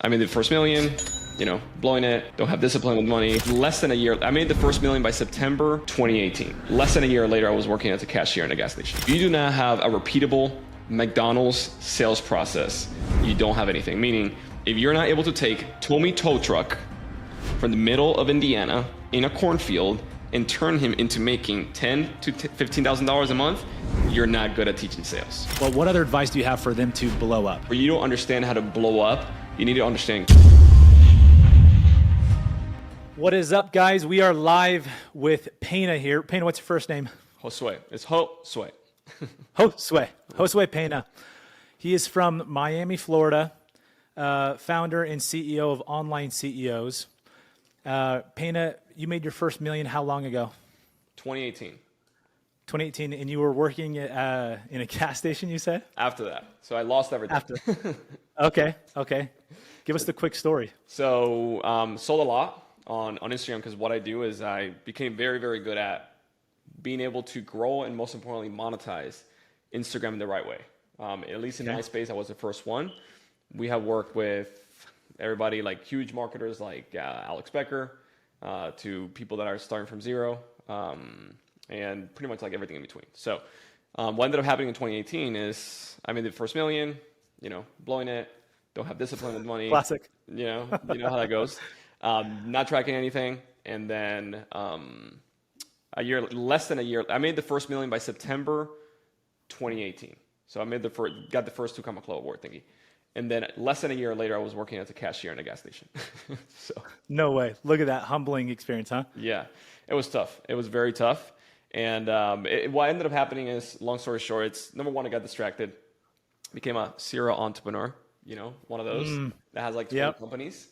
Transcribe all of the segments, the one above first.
I made the first million, blowing it, don't have discipline with money. Less than a year, I made the first million by September 2018. Less than a year later, I was working as a cashier in a gas station. If you do not have a repeatable McDonald's sales process, you don't have anything. Meaning, if you're not able to take Tommy tow truck from the middle of Indiana in a cornfield and turn him into making $10,000 to $15,000 a month, you're not good at teaching sales. Well, what other advice do you have for them to blow up? Where you don't understand how to blow up, you need to understand. What is up, guys? We are live with Pena here. Pena, what's your first name? Josue. It's Josue. Josue Pena. He is from Miami, Florida, founder and CEO of Online CEOs. Pena, you made your first million how long ago? 2018. 2018, and you were working in a gas station, you said? After that. So I lost everything. After. Okay. Give us the quick story. So sold a lot on Instagram because what I do is I became very, very good at being able to grow and most importantly monetize Instagram in the right way. At least in my space, I was the first one. We have worked with everybody like huge marketers like Alex Becker to people that are starting from zero and pretty much like everything in between. So what ended up happening in 2018 is I made the first million, blowing it, don't have discipline with money. Classic. You know how that goes. Not tracking anything. And then less than a year, I made the first million by September 2018. So I got the first 2 Comma Club award thingy. And then less than a year later, I was working as a cashier in a gas station. So No way. Look at that humbling experience, huh? yeah, it was tough. It was very tough. And what ended up happening is, long story short, it's number one, I got distracted, became a serial entrepreneur, one of those that has like 20 companies.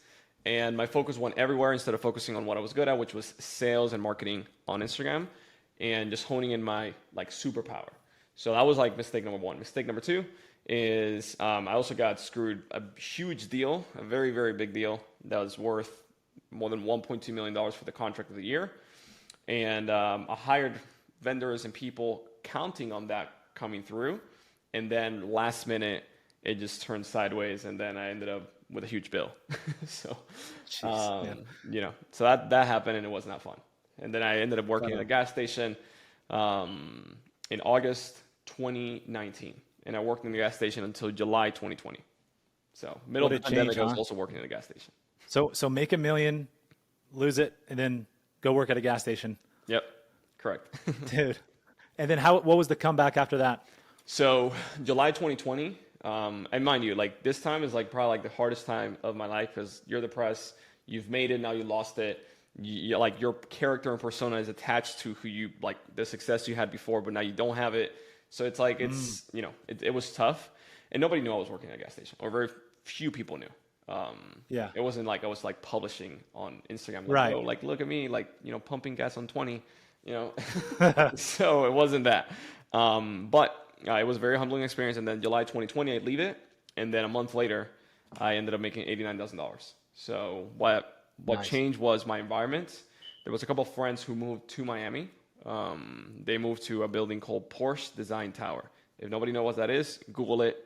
And my focus went everywhere instead of focusing on what I was good at, which was sales and marketing on Instagram and just honing in my like superpower. So that was like mistake number one. Mistake number two is I also got screwed a huge deal, a very, very big deal that was worth more than $1.2 million for the contract of the year. And I hired vendors and people counting on that coming through. And then last minute, it just turned sideways. And then I ended up with a huge bill. So that happened and it was not fun. And then I ended up working at a gas station in August 2019. And I worked in the gas station until July 2020. So middle of the pandemic, I was also working in a gas station. So make $1 million, lose it, and then go work at a gas station. Yep, correct. Dude. And then what was the comeback after that? So July 2020, and mind you, like this time is like probably like the hardest time of my life because you're depressed, you've made it, now you lost it. Like your character and persona is attached to who you, like the success you had before, but now you don't have it. So it's like, it was tough and nobody knew I was working at a gas station or very few people knew. It wasn't like I was like publishing on Instagram, like, right? Oh, like look at me, like pumping gas on 20, So it wasn't that, but it was a very humbling experience. And then July 2020, I'd leave it, and then a month later, I ended up making $89,000. So what changed was my environment. There was a couple of friends who moved to Miami. They moved to a building called Porsche Design Tower. If nobody knows what that is, Google it.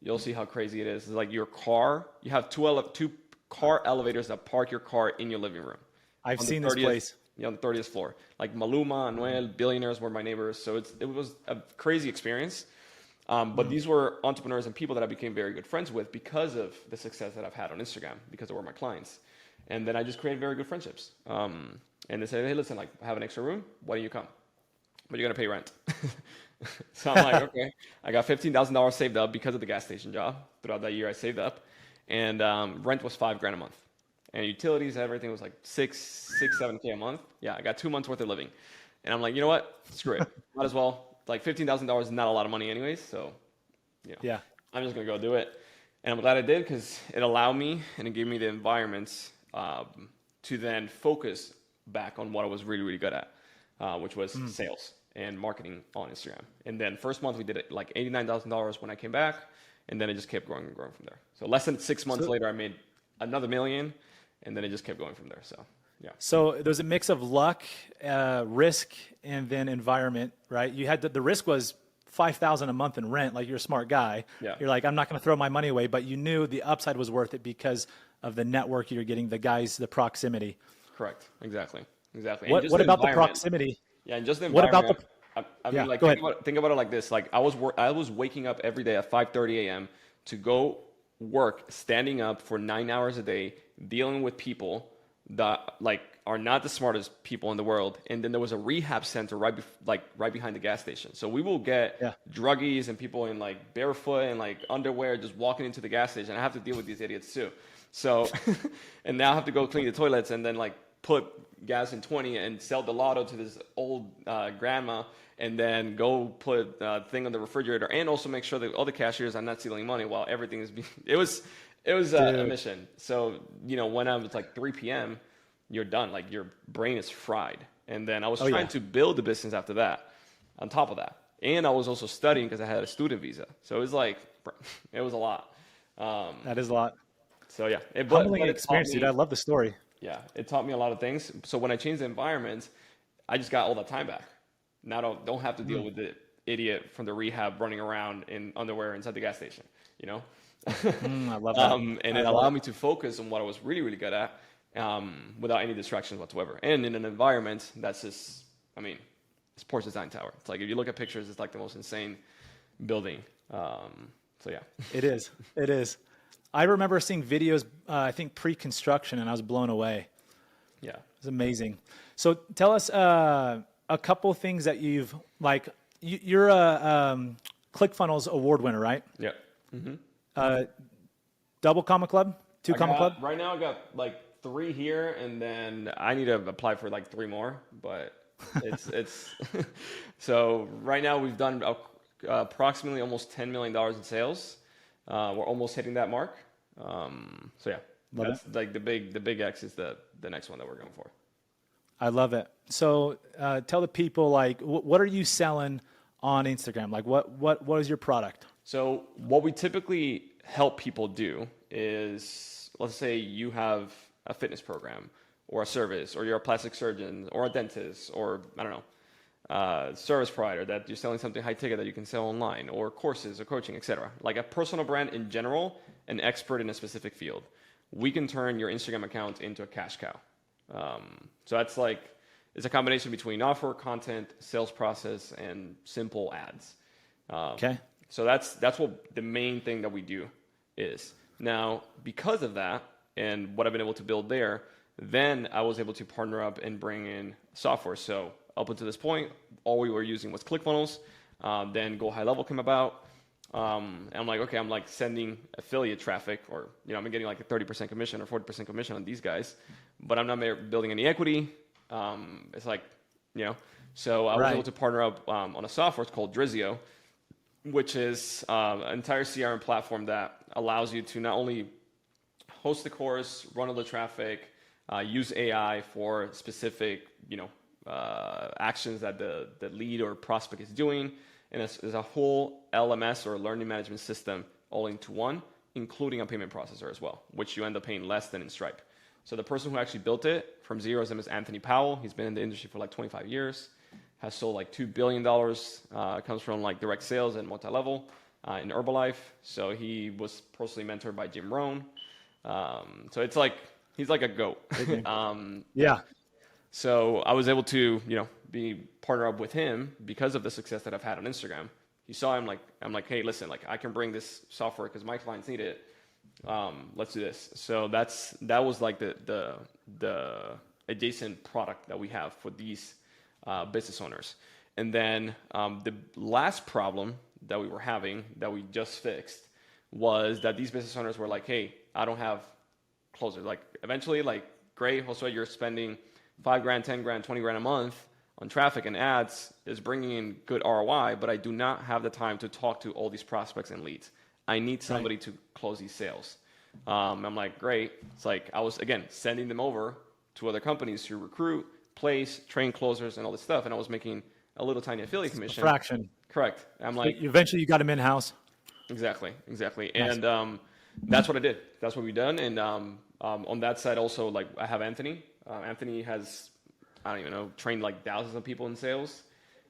You'll see how crazy it is. It's like your car. You have two car elevators that park your car in your living room. I've seen this place. On the 30th floor. Like Maluma, Anuel, Billionaires were my neighbors. So it was a crazy experience. But these were entrepreneurs and people that I became very good friends with because of the success that I've had on Instagram, because they were my clients. And then I just created very good friendships. And they said, hey, listen, like I have an extra room. Why don't you come? But you're going to pay rent. So I'm like, okay. I got $15,000 saved up because of the gas station job. Throughout that year, I saved up. And rent was $5,000 a month. And utilities, everything was like $7K a month. Yeah, I got 2 months worth of living. And I'm like, you know what? Screw it. Might as well. Like $15,000 is not a lot of money anyways. So, I'm just going to go do it. And I'm glad I did because it allowed me and it gave me the environment to then focus back on what I was really, really good at, which was sales and marketing on Instagram. And then first month we did it like $89,000 when I came back. And then it just kept growing and growing from there. So less than 6 months later, I made another $1 million. And then it just kept going from there. So, yeah. So there's a mix of luck, risk, and then environment, right? You had the risk was $5,000 a month in rent. Like, you're a smart guy. Yeah. You're like, I'm not going to throw my money away, but you knew the upside was worth it because of the network you're getting, the guys, the proximity. Correct. Exactly. And What just about the environment. proximity? Yeah, and just the What about environment. I Yeah, mean, like go think about it like this. Like I was waking up every day at 5:30 a.m. to go work, standing up for 9 hours a day, dealing with people that like are not the smartest people in the world. And then there was a rehab center right behind the gas station. So we will get Yeah. druggies and people in like barefoot and like underwear just walking into the gas station. I have to deal with these idiots too. So, and now I have to go clean the toilets and then like put gas in 20 and sell the lotto to this old grandma, and then go put a thing on the refrigerator, and also make sure that all the cashiers are not stealing money while everything is being, it was a mission. So, when I was like 3 p.m., you're done. Like your brain is fried. And then I was trying to build the business after that, on top of that. And I was also studying because I had a student visa. So it was like, it was a lot. That is a lot. So yeah. Humbling experience, dude. I love the story. Yeah, it taught me a lot of things. So when I changed the environment, I just got all that time back. Now don't have to deal with the idiot from the rehab running around in underwear inside the gas station, I love that. And it allowed me to focus on what I was really, really good at, without any distractions whatsoever. And in an environment that's just, it's Porsche Design Tower. It's like, if you look at pictures, it's like the most insane building. So yeah. It is. It is. I remember seeing videos, I think pre-construction, and I was blown away. Yeah. It was amazing. So tell us a couple things that you've, like, you're a ClickFunnels award winner, right? Yeah. Mm-hmm. Double Comma Club? Two Comma Club? Right now I got like 3 here, and then I need to apply for like 3 more, but it's so right now we've done approximately almost $10 million in sales. We're almost hitting that mark. So yeah, that's like the big X is the next one that we're going for. I love it. So tell the people, like, what are you selling on Instagram? Like, what is your product? So what we typically help people do is, let's say you have a fitness program or a service, or you're a plastic surgeon or a dentist, or I don't know, service provider that you're selling something high ticket that you can sell online, or courses or coaching, etc. Like a personal brand in general, an expert in a specific field. We can turn your Instagram account into a cash cow. So that's like, it's a combination between offer, content, sales process, and simple ads. Okay. So that's what the main thing that we do is. Now, because of that and what I've been able to build there, then I was able to partner up and bring in software. So up until this point, all we were using was ClickFunnels. Then Go High Level came about. And I'm like, okay, I'm like sending affiliate traffic, or, I'm getting like a 30% commission or 40% commission on these guys, but I'm not building any equity. It's like, so I was able to partner up on a software called Drizio, which is an entire CRM platform that allows you to not only host the course, run all the traffic, use AI for specific, actions that the lead or prospect is doing. And it's a whole LMS, or learning management system, all into one, including a payment processor as well, which you end up paying less than in Stripe. So the person who actually built it from zero, his name is Anthony Powell. He's been in the industry for like 25 years, has sold like $2 billion, comes from like direct sales and multi-level in Herbalife. So he was personally mentored by Jim Rohn. So it's like, he's like a goat. Yeah. So I was able to, be partner up with him because of the success that I've had on Instagram. He saw him, I'm like, hey, listen, like, I can bring this software because my clients need it. Let's do this. So that was like the adjacent product that we have for these business owners. And then the last problem that we were having that we just fixed was that these business owners were like, hey, I don't have closers. Like, eventually, like, great, Josue, you're spending $5,000, $10,000, $20,000 a month on traffic and ads, is bringing in good ROI, but I do not have the time to talk to all these prospects and leads. I need somebody to close these sales. I'm like, great. It's like, I was, again, sending them over to other companies to recruit, place, train closers, and all this stuff. And I was making a little tiny affiliate commission. A fraction. Correct. I'm like, eventually you got them in-house. Exactly. Nice. And that's what I did. That's what we've done. And on that side also, like, I have Anthony. Anthony has, I don't even know, trained like thousands of people in sales.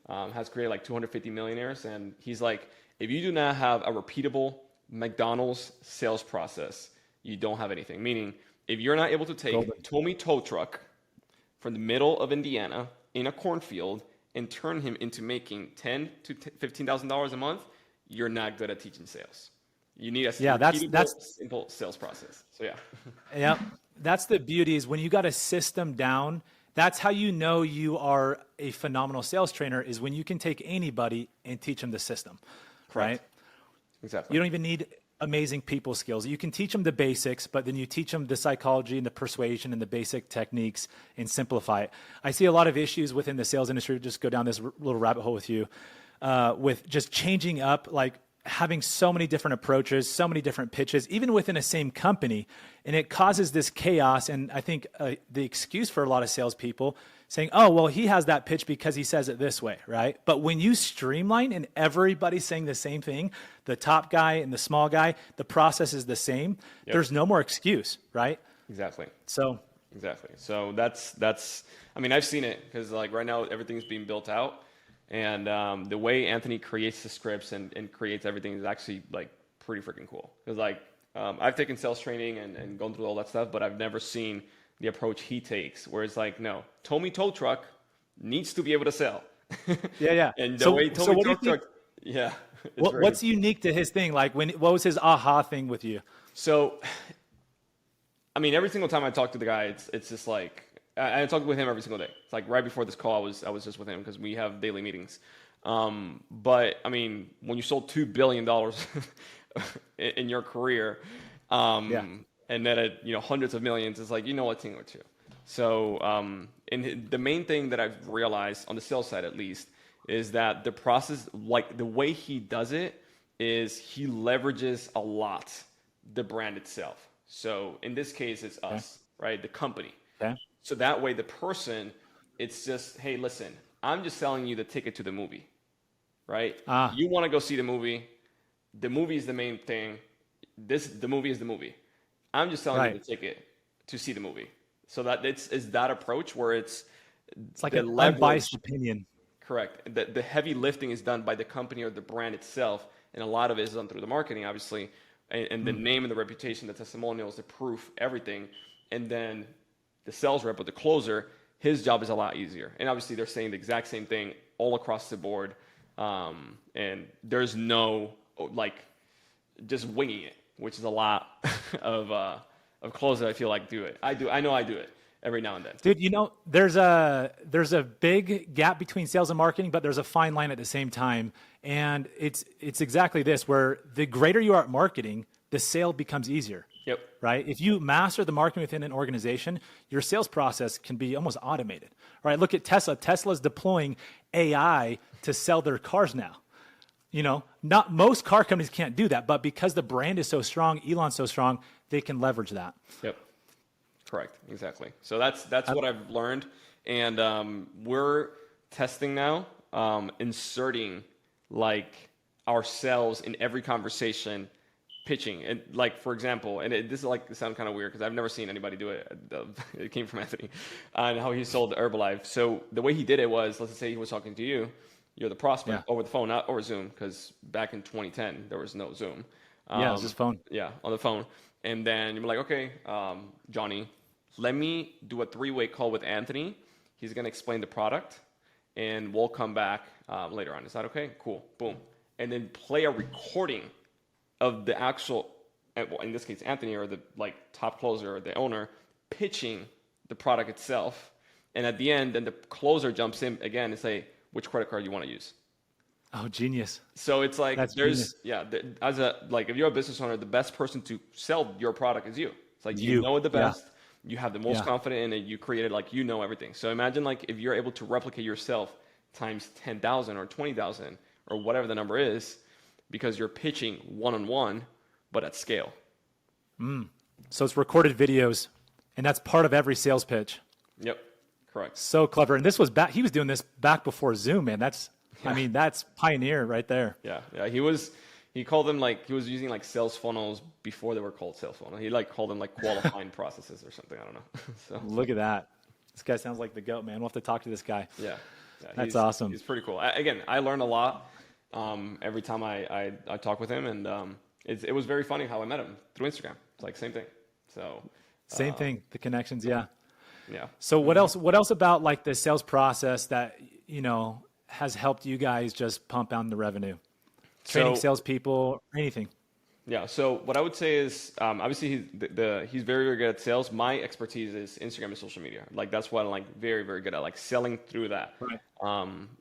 has created like 250 millionaires. And he's like, if you do not have a repeatable McDonald's sales process, you don't have anything. Meaning, if you're not able to take Tommy tow truck from the middle of Indiana in a cornfield and turn him into making $10,000 to $15,000 a month, you're not good at teaching sales. You need a repeatable, simple sales process. So yeah. Yeah, that's the beauty is when you got a system down, that's how you know you are a phenomenal sales trainer is when you can take anybody and teach them the system, right? Exactly. You don't even need amazing people skills. You can teach them the basics, but then you teach them the psychology and the persuasion and the basic techniques and simplify it. I see a lot of issues within the sales industry, just go down this little rabbit hole with you, with just changing up, like having so many different approaches, so many different pitches, even within a same company. And it causes this chaos. And I think the excuse for a lot of salespeople saying, oh, well, he has that pitch because he says it this way, right? But when you streamline and everybody's saying the same thing, the top guy and the small guy, the process is the same. Yep. There's no more excuse, right? Exactly. So that's, I mean, I've seen it because like right now everything's being built out. And the way Anthony creates the scripts and creates everything is actually like pretty freaking cool. Because like I've taken sales training and gone through all that stuff, but I've never seen the approach he takes, where it's like, no, Tommy tow truck needs to be able to sell. Yeah. And the way Tommy tow truck, yeah. What's unique to his thing? Like what was his aha thing with you? So, I mean, every single time I talk to the guy, it's just like. I talk with him every single day. It's like right before this call, I was just with him because we have daily meetings. But I mean, when you sold $2 billion in your career, and then at hundreds of millions, it's like a thing or two. So, and the main thing that I've realized on the sales side, at least, is that the process, like the way he does it, is he leverages a lot the brand itself. So in this case, it's us, right? The company. Okay. So that way the person, it's just, hey, listen, I'm just selling you the ticket to the movie, right? You want to go see the movie. The movie is the main thing. The movie is the movie. I'm just selling you the ticket to see the movie. So that it's that approach where it's like an unbiased opinion. Correct. The heavy lifting is done by the company or the brand itself. And a lot of it is done through the marketing, obviously, and the name and the reputation, the testimonials, the proof, everything. And then the sales rep or the closer, his job is a lot easier. And obviously they're saying the exact same thing all across the board. And there's no like just winging it, which is a lot of closers I feel like do it. I know I do it every now and then. Dude, there's a big gap between sales and marketing, but there's a fine line at the same time. And it's exactly this, where the greater you are at marketing, the sale becomes easier. Yep. Right. If you master the marketing within an organization, your sales process can be almost automated. Right. Look at Tesla. Tesla's deploying AI to sell their cars now. Not most car companies can't do that, but because the brand is so strong, Elon's so strong, they can leverage that. Yep. Correct. Exactly. So that's what I've learned, and we're testing now, inserting like ourselves in every conversation. Pitching and like, for example, and this is like sound kind of weird because I've never seen anybody do it. It came from Anthony on how he sold Herbalife. So the way he did it was, let's say he was talking to you, you're the prospect over the phone, not over Zoom, because back in 2010 there was no Zoom. It was just phone. Yeah, on the phone, and then you're like, okay, Johnny, let me do a 3-way call with Anthony. He's gonna explain the product, and we'll come back later on. Is that okay? Cool. Boom, and then play a recording of the actual, well, in this case, Anthony or the like top closer or the owner pitching the product itself. And at the end, then the closer jumps in again and say, which credit card you want to use. Oh, genius. So it's like, if you're a business owner, the best person to sell your product is you. It's like, you know it the best. You have the most confidence in it. You created everything. So imagine like if you're able to replicate yourself times 10,000 or 20,000 or whatever the number is, because you're pitching one-on-one, but at scale. So it's recorded videos, and that's part of every sales pitch. Yep, correct. So clever. And this was he was doing this back before Zoom, man. That's pioneer right there. Yeah. He called them he was using sales funnels before they were called sales funnels. He called them qualifying processes or something. I don't know. So look at that. This guy sounds like the GOAT, man. We'll have to talk to this guy. Yeah. That's awesome. He's pretty cool. Again, I learned a lot every time I talk with him, and it was very funny how I met him through Instagram. It's like same thing. So same thing. The connections, yeah. Yeah. So what else? What else about like the sales process that has helped you guys just pump out the revenue? Training salespeople, anything? Yeah. So what I would say is, obviously he's very, very good at sales. My expertise is Instagram and social media. Like that's what I'm like very, very good at, like selling through that, Right.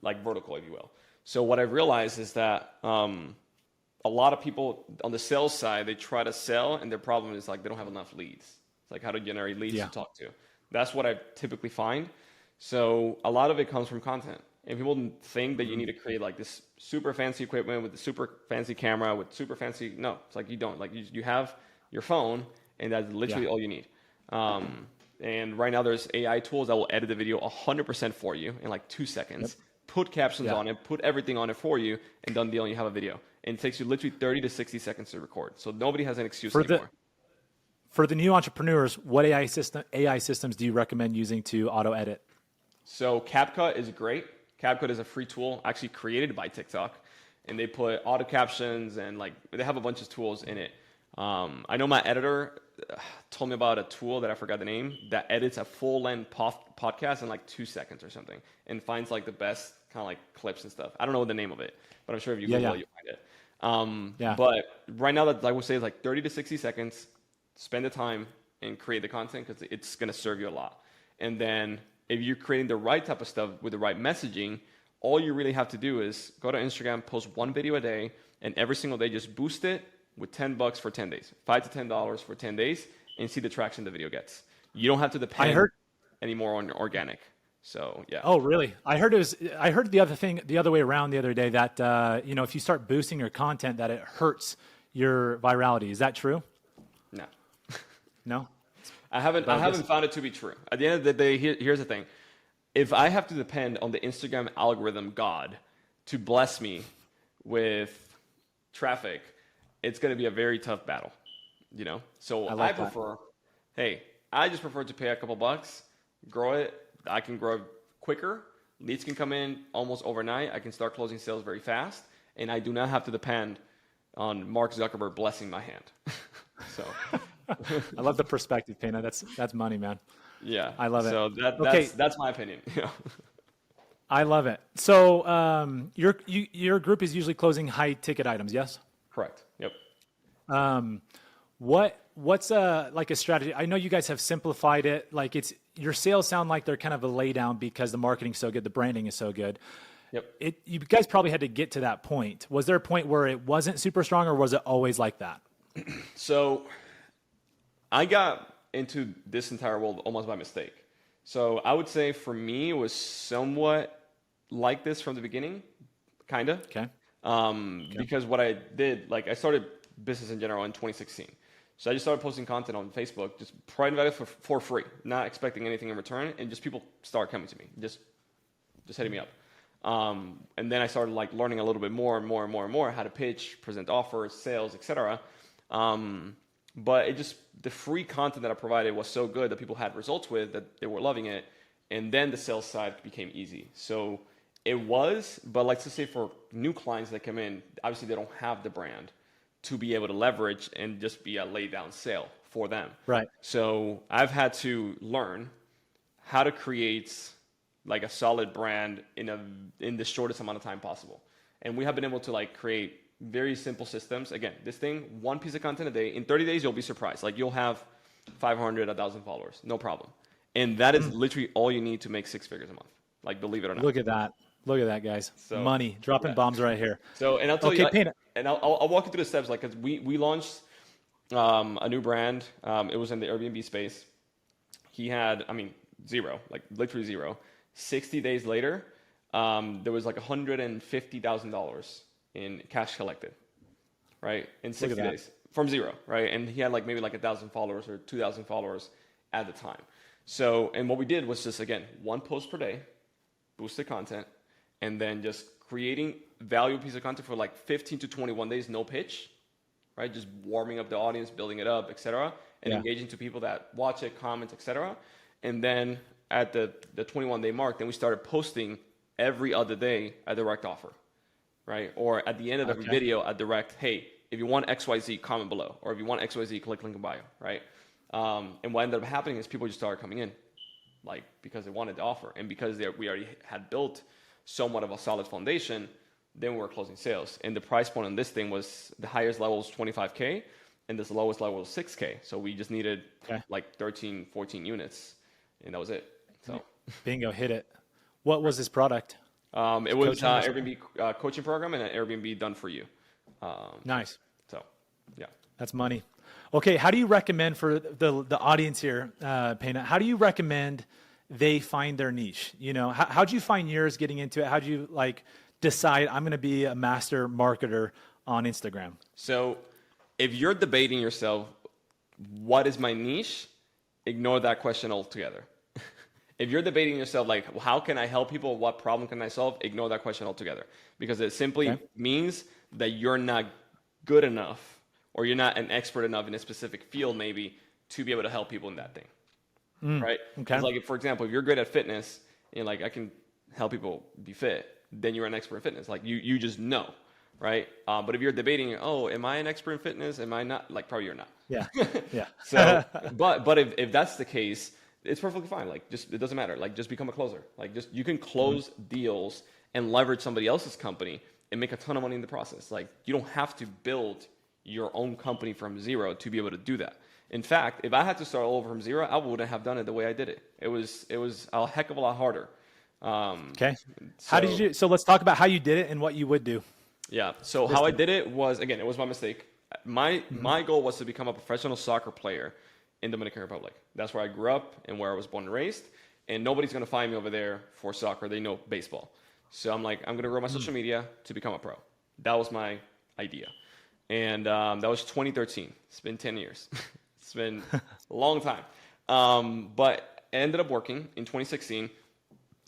like vertical, if you will. So what I've realized is that a lot of people on the sales side, they try to sell, and their problem is like they don't have enough leads. It's like how to generate leads to talk to. That's what I typically find. So a lot of it comes from content. And people think that you need to create like this super fancy equipment with the super fancy camera with super fancy. No, it's like you don't. Like you have your phone, and that's literally all you need. And right now there's AI tools that will edit the video 100% for you in like 2 seconds. Put captions on it, put everything on it for you, and done deal. And you have a video. And it takes you literally 30 to 60 seconds to record. So nobody has an excuse anymore. For the new entrepreneurs, what AI systems do you recommend using to auto edit? So CapCut is great. CapCut is a free tool actually created by TikTok, and they put auto captions and like they have a bunch of tools in it. I know my editor told me about a tool that I forgot the name that edits a full-length podcast in like 2 seconds or something and finds like the best kind of like clips and stuff. I don't know the name of it, but I'm sure if you Google it, you'll find it. But right now, that I would say is like 30 to 60 seconds. Spend the time and create the content because it's going to serve you a lot. And then if you're creating the right type of stuff with the right messaging, all you really have to do is go to Instagram, post one video a day, and every single day just boost it with $10 for 10 days, $5 to $10 for 10 days, and see the traction the video gets. You don't have to depend anymore on organic. So yeah. Oh, really? I heard the other way around the other day that if you start boosting your content, that it hurts your virality. Is that true? No. No. I haven't found it to be true. At the end of the day, here's the thing. If I have to depend on the Instagram algorithm god to bless me with traffic, it's going to be a very tough battle, So I just prefer to pay a couple bucks, grow it. I can grow quicker. Leads can come in almost overnight. I can start closing sales very fast, and I do not have to depend on Mark Zuckerberg blessing my hand. So I love the perspective, Pena. That's money, man. Yeah, I love it. So that's my opinion. I love it. So your group is usually closing high ticket items, yes? Correct. Yep. What's like a strategy? I know you guys have simplified it. Like your sales sound like they're kind of a lay down because the marketing's so good, the branding is so good. Yep. You guys probably had to get to that point. Was there a point where it wasn't super strong, or was it always like that? So I got into this entire world almost by mistake. So I would say for me, it was somewhat like this from the beginning, kind of. Okay. Because what I did, like I started business in general in 2016. So I just started posting content on Facebook, just providing it for free, not expecting anything in return, and just people start coming to me, just hitting me up. And then I started like learning a little bit more and more how to pitch, present offers, sales, etc. But the free content that I provided was so good that people had results with that they were loving it. And then the sales side became easy. So it was, but like to say for new clients that come in, obviously they don't have the brand to be able to leverage and just be a lay down sale for them. Right. So I've had to learn how to create like a solid brand in the shortest amount of time possible. And we have been able to like create very simple systems. Again, this thing, one piece of content a day. In 30 days, you'll be surprised. Like you'll have 500, 1,000 followers, no problem. And that is literally all you need to make 6 figures a month. Like, believe it or not. Look at that, guys. So, money, dropping bombs right here. So, and I'll tell you, Pena. And I'll walk you through the steps. Like, cause we launched a new brand. It was in the Airbnb space. He had, zero, like literally zero. 60 days later, there was like $150,000 in cash collected, right? In 60 days from zero, right? And he had like maybe like 1,000 followers or 2,000 followers at the time. So, and what we did was just, again, one post per day, boosted content, and then just creating valuable piece of content for like 15 to 21 days, no pitch, right? Just warming up the audience, building it up, etc., and engaging to people that watch it, comment, etc. And then at the 21-day mark, then we started posting every other day a direct offer, right? Or at the end of every video, a direct, hey, if you want XYZ, comment below. Or if you want XYZ, click link in bio, right? And what ended up happening is people just started coming in, like, because they wanted the offer. And because we already had built somewhat of a solid foundation, then we were closing sales. And the price point on this thing was, the highest level was 25K, and this lowest level was 6K. So we just needed like 13, 14 units, and that was it. So bingo, hit it. What was this product? It was Airbnb coaching program and an Airbnb done for you. Nice. So, yeah. That's money. Okay, how do you recommend for the audience here, Pena, how do you recommend they find their niche? You know, how'd you find yours getting into it? How'd you like decide I'm going to be a master marketer on Instagram? So if you're debating yourself, what is my niche? Ignore that question altogether. If you're debating yourself, like, well, how can I help people? What problem can I solve? Ignore that question altogether, because it simply means that you're not good enough, or you're not an expert enough in a specific field, maybe, to be able to help people in that thing, right? Okay. Like, if, for example, if you're good at fitness, and like, I can help people be fit, then you're an expert in fitness. Like, you just know, right? But if you're debating, oh, am I an expert in fitness? Am I not? Like, probably you're not. Yeah, yeah. So, but if that's the case, it's perfectly fine. Like, just, it doesn't matter. Like, just become a closer. Like, just, you can close deals and leverage somebody else's company and make a ton of money in the process. Like, you don't have to build your own company from zero to be able to do that. In fact, if I had to start all over from zero, I wouldn't have done it the way I did it. It was a heck of a lot harder. Okay. How did you? So let's talk about how you did it and what you would do. Yeah. So how I did it was, again, it was my mistake. My goal was to become a professional soccer player in Dominican Republic. That's where I grew up and where I was born and raised. And nobody's going to find me over there for soccer. They know baseball. So I'm like, I'm going to grow my social media to become a pro. That was my idea. And that was 2013. It's been 10 years. It's been a long time. But it ended up working in 2016.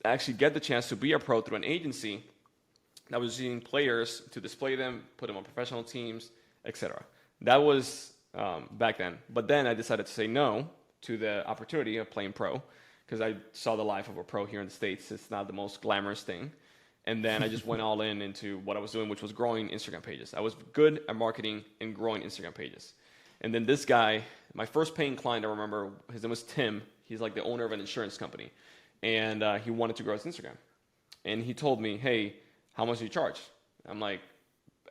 I actually get the chance to be a pro through an agency that was using players to display them, put them on professional teams, etc. That was back then. But then I decided to say no to the opportunity of playing pro, because I saw the life of a pro here in the States. It's not the most glamorous thing. And then I just went all in into what I was doing, which was growing Instagram pages. I was good at marketing and growing Instagram pages. And then this guy, my first paying client, I remember, his name was Tim. He's like the owner of an insurance company. And he wanted to grow his Instagram. And he told me, hey, how much do you charge? I'm like,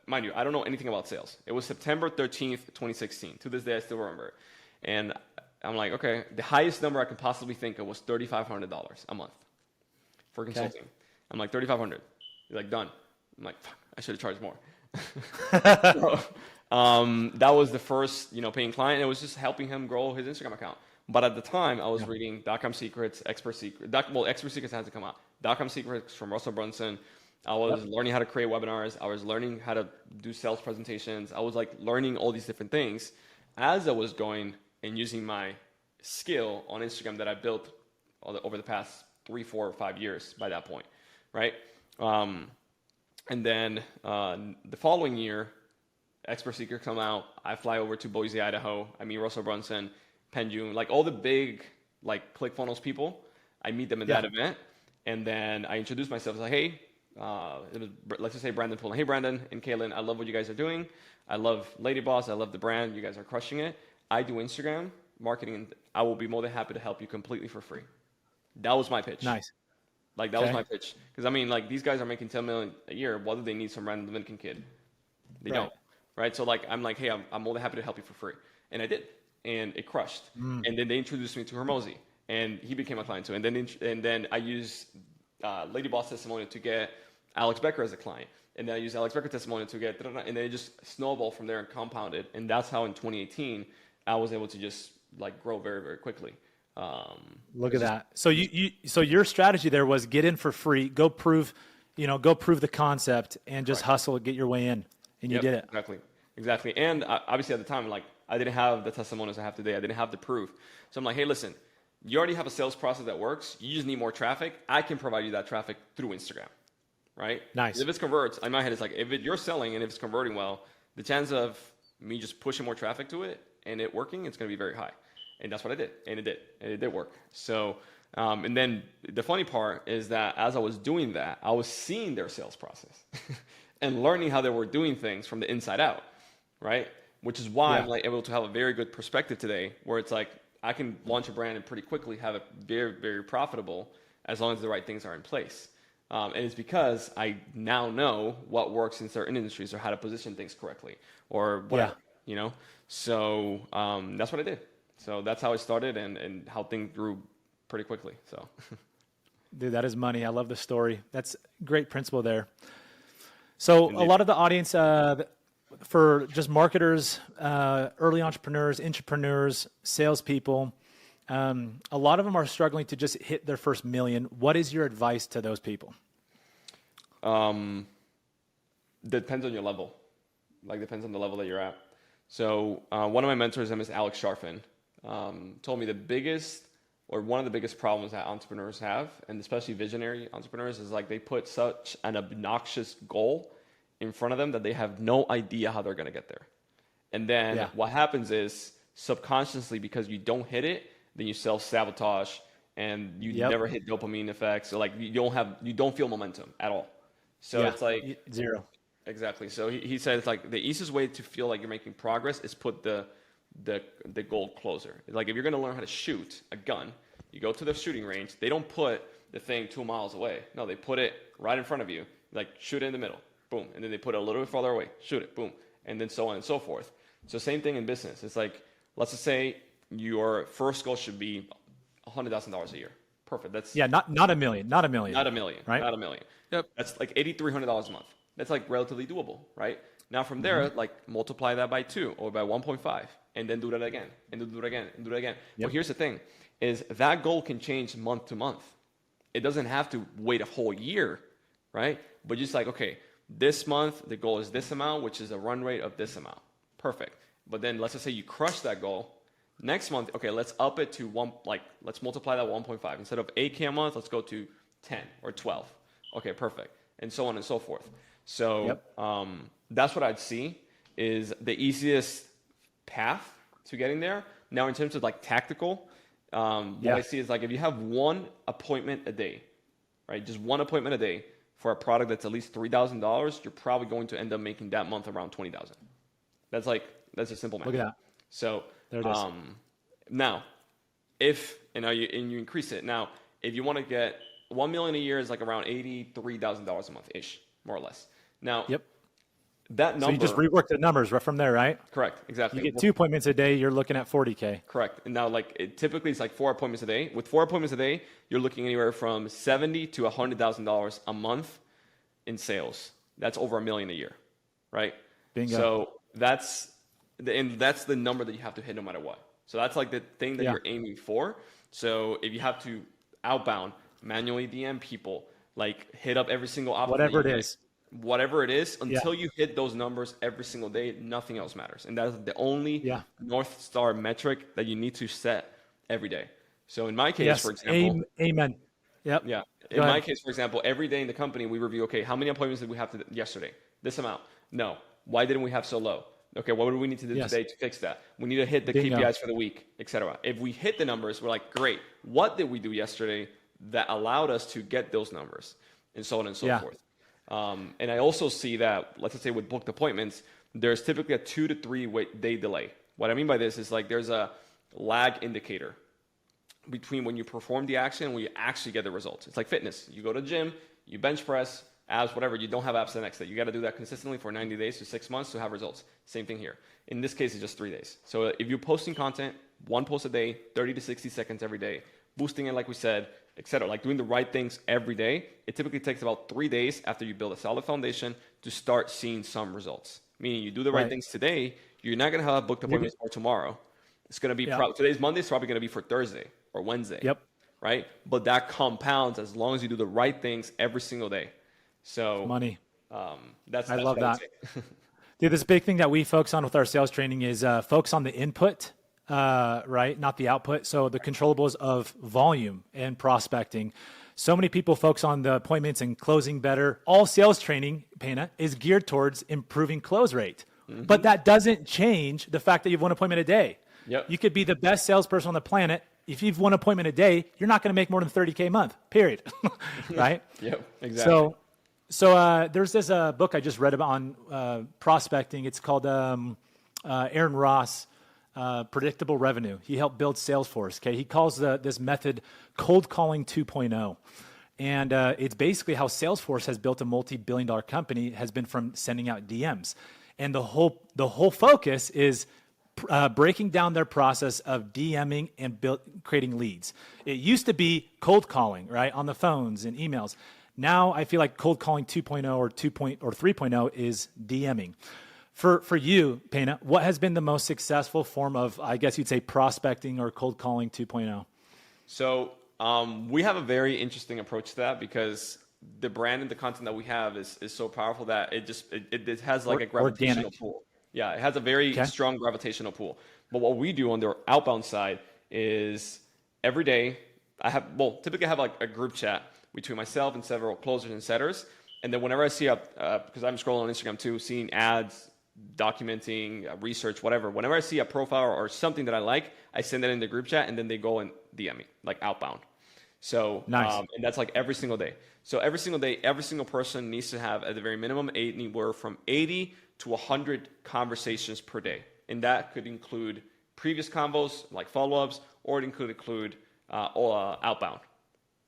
mind you, I don't know anything about sales. It was September 13th, 2016. To this day, I still remember it. And I'm like, okay, the highest number I could possibly think of was $3,500 a month for consulting. Okay. I'm like, $3,500. He's like, done. I'm like, fuck, I should have charged more. So, that was the first, paying client. It was just helping him grow his Instagram account. But at the time, I was reading .com Secrets, Expert Secrets. Expert Secrets had to come out. .com Secrets from Russell Brunson. I was learning how to create webinars. I was learning how to do sales presentations. I was like learning all these different things as I was going and using my skill on Instagram that I built over the past 3, 4, or 5 years by that point, right? And then the following year, Expert Secrets come out. I fly over to Boise, Idaho. I meet Russell Brunson, Penn June, like all the big like ClickFunnels people. I meet them at that event, and then I introduce myself. I was like, hey, let's just say Brandon Pullen. Hey, Brandon and Kaylin, I love what you guys are doing. I love Lady Boss. I love the brand. You guys are crushing it. I do Instagram marketing, and I will be more than happy to help you completely for free. That was my pitch. Nice. Like, that was my pitch. Because, I mean, like, these guys are making $10 million a year. What do they need some random Dominican kid? They don't. Right? So, like, I'm like, hey, I'm more than happy to help you for free. And I did. And it crushed. And then they introduced me to Hermosi. And he became a client too. And then I used Lady Boss testimonial to get Alex Becker as a client. And then I used Alex Becker testimonial to get, and then it just snowballed from there and compounded. And that's how in 2018, I was able to just, like, grow very, very quickly. Look at that. So so your strategy there was get in for free, go prove the concept, and just hustle, get your way in, and you did it. Exactly. And obviously at the time, like, I didn't have the testimonials I have today. I didn't have the proof. So I'm like, hey, listen, you already have a sales process that works. You just need more traffic. I can provide you that traffic through Instagram, right? Nice. If it converts, in my head, it's like, if you're selling and if it's converting well, the chance of me just pushing more traffic to it and it working, it's going to be very high. And that's what I did. And it did work. So, and then the funny part is that as I was doing that, I was seeing their sales process and learning how they were doing things from the inside out, right? Which is why I'm like able to have a very good perspective today, where it's like I can launch a brand and pretty quickly have it very, very profitable as long as the right things are in place. And it's because I now know what works in certain industries or how to position things correctly or whatever, you know? So that's what I did. So that's how I started and how things grew pretty quickly. So, Dude, that is money. I love the story. That's great principle there. So Indeed. a lot of the audience for just marketers, early entrepreneurs, salespeople, a lot of them are struggling to just hit their first million. What is your advice to those people? Depends on your level. Like depends on the level that you're at. So one of my mentors, his name is Alex Sharfin, told me one of the biggest problems that entrepreneurs have, and especially visionary entrepreneurs, is like they put such an obnoxious goal in front of them that they have no idea how they're going to get there. And then what happens is subconsciously, because you don't hit it, then you self-sabotage and you never hit dopamine effects. So like you don't feel momentum at all. So it's like zero. Exactly. So he said it's like the easiest way to feel like you're making progress is put the goal closer. Like if you're going to learn how to shoot a gun, you go to the shooting range. They don't put the thing 2 miles away. No, they put it right in front of you. Like shoot it in the middle, boom, and then they put it a little bit farther away, shoot it, boom, and then so on and so forth. So same thing in business. It's like let's just say your first goal should be $100,000 a year. Perfect. That's not a million, Not a million, right? Not a million. Yep. That's like $8,300 a month. That's like relatively doable, right? Now from there, like multiply that by 2 or by 1.5, and then do that again, and do it again, and do it again. But here's the thing: is that goal can change month to month. It doesn't have to wait a whole year, right? But just like, okay, this month the goal is this amount, which is a run rate of this amount. Perfect. But then let's just say you crush that goal. Next month, okay, let's up it to let's multiply that 1.5. Instead of 8K a month, let's go to 10 or 12. Okay, perfect. And so on and so forth. So that's what I'd see is the easiest path to getting there. Now, in terms of like tactical, what I see is like if you have one appointment a day, right? Just one appointment a day for a product that's at least $3,000, you're probably going to end up making that month around $20,000. That's a simple math. Look at that. So there it is. Now, if you increase it, now if you want to get $1 million a year is like around $83,000 a month ish, more or less. Now, that number. So you just rework the numbers right from there, right? Correct, exactly. You get 2 appointments a day, you're looking at 40K. Correct. And now, typically it's like 4 appointments a day. With 4 appointments a day, you're looking anywhere from $70,000 to $100,000 a month in sales. That's over $1 million a year, right? Bingo. So that's the number that you have to hit no matter what. So that's like the thing that you're aiming for. So if you have to outbound, manually DM people, like hit up every single opportunity. Whatever it is, until you hit those numbers every single day, nothing else matters. And that's the only North Star metric that you need to set every day. So in my case, for example. Amen. Yep. Yeah. In my case, for example, every day in the company, we review, okay, how many appointments did we have yesterday? This amount. No. Why didn't we have so low? Okay, what do we need to do today to fix that? We need to hit the KPIs for the week, etc. If we hit the numbers, we're like, great. What did we do yesterday that allowed us to get those numbers? And so on and so forth. And I also see that, let's say with booked appointments, there's typically a 2 to 3 day delay. What I mean by this is like there's a lag indicator between when you perform the action and when you actually get the results. It's like fitness. You go to the gym, you bench press, abs, whatever. You don't have abs the next day. You got to do that consistently for 90 days to 6 months to have results. Same thing here. In this case, it's just 3 days. So if you're posting content, 1 post a day, 30 to 60 seconds every day, boosting it like we said, etc., like doing the right things every day, it typically takes about 3 days after you build a solid foundation to start seeing some results. Meaning you do the right things today, you're not going to have booked appointments for tomorrow. It's going to be today's Monday, it's probably going to be for Thursday or Wednesday. Right? But that compounds as long as you do the right things every single day. So money. That's I love that. Dude, this big thing that we focus on with our sales training is focus on the input, right? Not the output. So the controllables of volume and prospecting. So many people focus on the appointments and closing better. All sales training, Pena, is geared towards improving close rate. But that doesn't change the fact that you have 1 appointment a day. Yep. You could be the best salesperson on the planet. If you've one appointment a day, you're not going to make more than 30K a month, period. Right? Yep, exactly. So there's this book I just read about on prospecting. It's called Aaron Ross, Predictable Revenue. He helped build Salesforce. Okay, he calls this method cold calling 2.0. And it's basically how Salesforce has built a multi-billion-dollar company has been from sending out DMs. And the whole focus is breaking down their process of DMing and creating leads. It used to be cold calling, right, on the phones and emails. Now I feel like cold calling 2.0 or 3.0 is DMing. For you, Pena, what has been the most successful form of, I guess you'd say, prospecting or cold calling 2.0? So we have a very interesting approach to that because the brand and the content that we have is so powerful that it has like a gravitational pull. Yeah, it has a very strong gravitational pull. But what we do on the outbound side is every day typically I have like a group chat between myself and several closers and setters. And then whenever I see because I'm scrolling on Instagram too, seeing ads, documenting, research, whatever. Whenever I see a profile or something that I like, I send it in the group chat and then they go and DM me, like outbound. So, nice. And that's like every single day. So every single day, every single person needs to have at the very minimum anywhere from 80 to 100 conversations per day. And that could include previous convos, like follow-ups, or it could include outbound,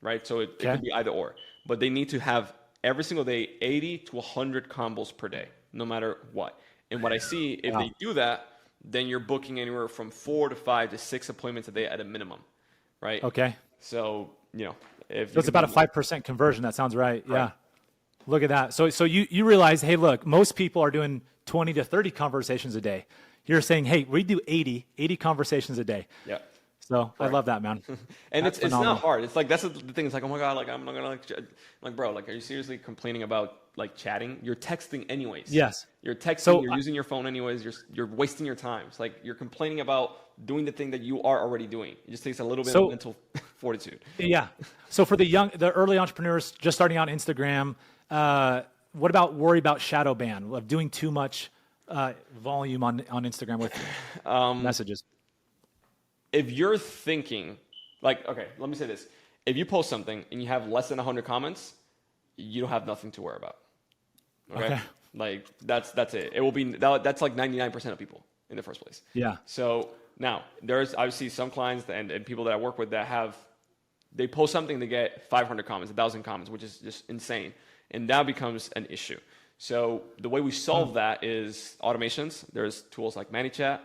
right? So it could be either or. But they need to have every single day 80 to 100 combos per day, no matter what. And what I see, if they do that, then you're booking anywhere from 4 to 5 to 6 appointments a day at a minimum, right? Okay. So, if so it's about a 5% conversion. That sounds right. Yeah. Look at that. So you realize, hey, look, most people are doing 20 to 30 conversations a day. You're saying, hey, we do 80 conversations a day. Yeah. So I love that, man. And it's not hard. It's like, that's the thing. It's like, oh my God, like, I'm not going to like, bro, like, are you seriously complaining about like chatting? You're texting anyways. Yes. You're texting, you're using your phone anyways. You're wasting your time. It's like, you're complaining about doing the thing that you are already doing. It just takes a little bit of mental fortitude. Yeah. So for the early entrepreneurs just starting out on Instagram, what about worry about shadow ban of doing too much volume on Instagram with messages? If you're thinking, like, okay, let me say this. If you post something and you have less than 100 comments, you don't have nothing to worry about. Okay? Like, that's it. It will be, that's like 99% of people in the first place. Yeah. So now, there's obviously some clients and people that I work with that they post something, they get 500 comments, 1,000 comments, which is just insane. And that becomes an issue. So the way we solve that is automations. There's tools like ManyChat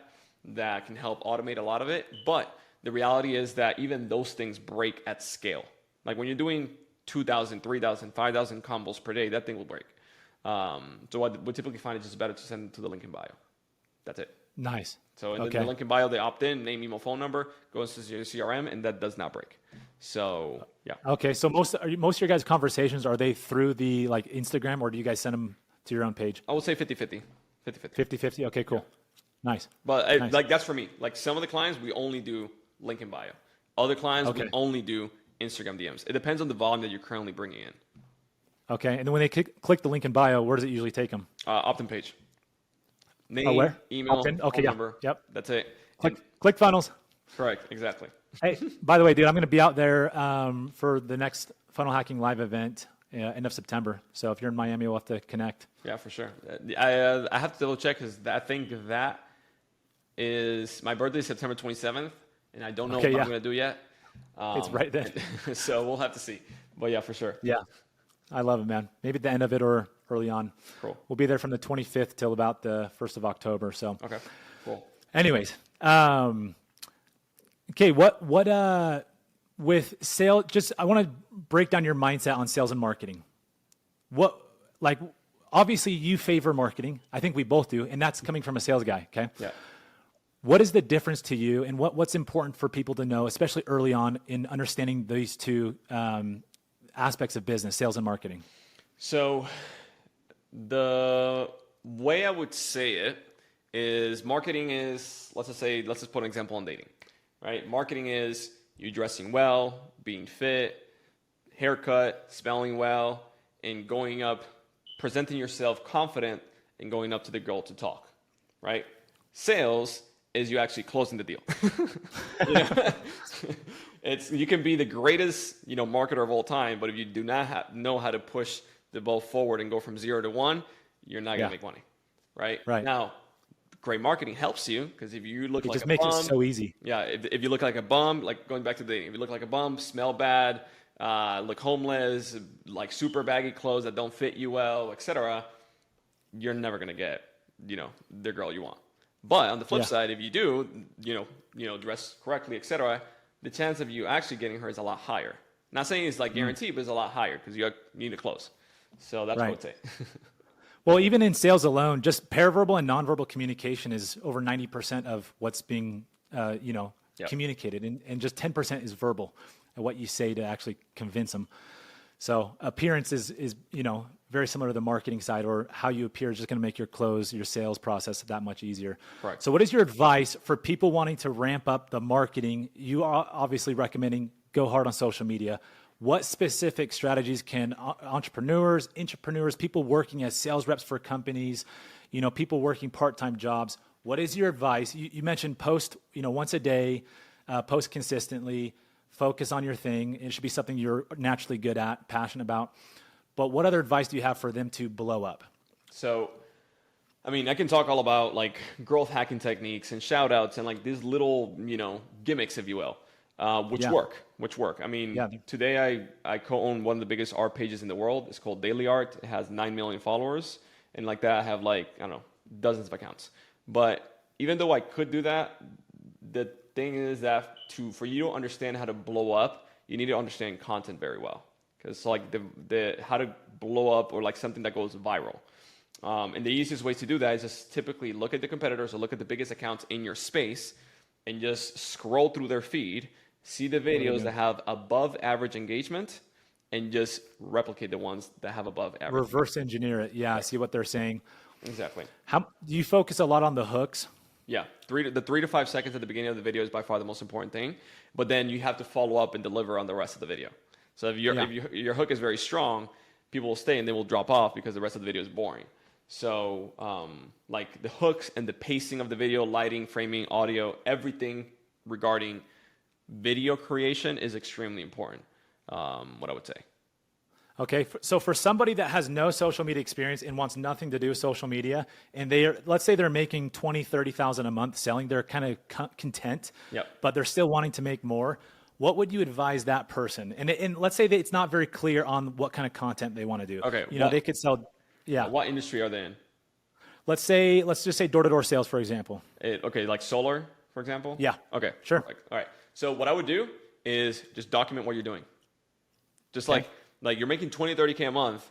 that can help automate a lot of it. But the reality is that even those things break at scale. Like when you're doing 2,000, 3,000, 5,000 combos per day, that thing will break. So what we typically find is just better to send it to the link in bio. That's it. Nice. So in the link in bio, they opt in, name, email, phone number, goes to your CRM, and that does not break. So, yeah. Okay, so most of your guys' conversations, are they through the like Instagram, or do you guys send them to your own page? I would say 50-50. 50-50. 50-50? Okay, cool. Yeah. Nice. But like that's for me. Like some of the clients, we only do link in bio. Other clients, we only do Instagram DMs. It depends on the volume that you're currently bringing in. Okay, and then when they click the link in bio, where does it usually take them? Opt-in page. Name, where? email, phone number. Yep. That's it. Click funnels. Correct. Exactly. Hey, by the way, dude, I'm going to be out there for the next Funnel Hacking Live event end of September. So if you're in Miami, we'll have to connect. Yeah, for sure. I have to double check because I think that is my birthday is September 27th, and I don't know what I'm going to do yet. It's right then. So we'll have to see. But yeah, for sure. Yeah. I love it, man. Maybe at the end of it or early on. Cool. We'll be there from the 25th till about the 1st of October. So. Okay. Cool. Anyways. Okay. What with sales, I want to break down your mindset on sales and marketing. Obviously you favor marketing. I think we both do. And that's coming from a sales guy. Okay. Yeah. What is the difference to you, and what's important for people to know, especially early on in understanding these two aspects of business, sales and marketing? So the way I would say it is marketing is, let's just put an example on dating, right? Marketing is you dressing well, being fit, haircut, smelling well, and going up, presenting yourself confident and going up to the girl to talk, right? Sales is you actually closing the deal. You know? You can be the greatest, marketer of all time, but if you do not know how to push the ball forward and go from 0 to 1, you're not going to make money, right? Right. Now, great marketing helps you, because if you look like a bum, just makes it so easy. Yeah, if you look like a bum, like going back to the, if you look like a bum, smell bad, look homeless, like super baggy clothes that don't fit you well, etc., you're never going to get, the girl you want. But on the flip side, if you do, dress correctly, etc., the chance of you actually getting her is a lot higher. Not saying it's like guaranteed, but it's a lot higher because you need to close. So that's what I would say. Well, even in sales alone, just paraverbal and nonverbal communication is over 90% of what's being, communicated, and just 10% is verbal, and what you say to actually convince them. So appearance is very similar to the marketing side, or how you appear is just going to make your sales process that much easier. Correct. So what is your advice for people wanting to ramp up the marketing? You are obviously recommending go hard on social media. What specific strategies can entrepreneurs, people working as sales reps for companies, people working part-time jobs, what is your advice? You mentioned post, once a day, post consistently, focus on your thing. It should be something you're naturally good at, passionate about. But what other advice do you have for them to blow up? So, I can talk all about like growth hacking techniques and shout outs and like these little, gimmicks, if you will. Which work. Today I co-own one of the biggest art pages in the world. It's called Daily Art. It has 9 million followers. And like that, I have dozens of accounts. But even though I could do that, the thing is that for you to understand how to blow up, you need to understand content very well. Because like the how to blow up, or like something that goes viral. And the easiest way to do that is just typically look at the competitors or look at the biggest accounts in your space and just scroll through their feed. See the videos that have above average engagement and just replicate the ones that have above average. Reverse engineer it. Yeah, see what they're saying. Exactly. How do you focus a lot on the hooks? Yeah, the 3 to 5 seconds at the beginning of the video is by far the most important thing. But then you have to follow up and deliver on the rest of the video. So if your hook is very strong, people will stay and they will drop off because the rest of the video is boring. So like the hooks and the pacing of the video, lighting, framing, audio, everything regarding video creation is extremely important, what I would say. Okay, so for somebody that has no social media experience and wants nothing to do with social media, and let's say they're making 20, 30,000 a month selling, they're kind of content, but they're still wanting to make more. What would you advise that person? And let's say that it's not very clear on what kind of content they want to do. Okay, they could sell. Yeah. What industry are they in? Let's just say door-to-door sales, for example. Okay, like solar, for example? Yeah. Okay. Sure. Perfect. All right. So what I would do is just document what you're doing. Just like you're making 20, 30K a month,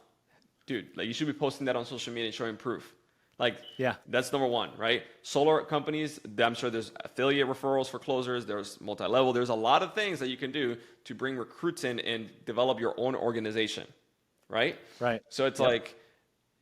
dude, like you should be posting that on social media and showing proof. That's number one, right? Solar companies, I'm sure there's affiliate referrals for closers. There's multi-level. There's a lot of things that you can do to bring recruits in and develop your own organization, right? Right. So it's like,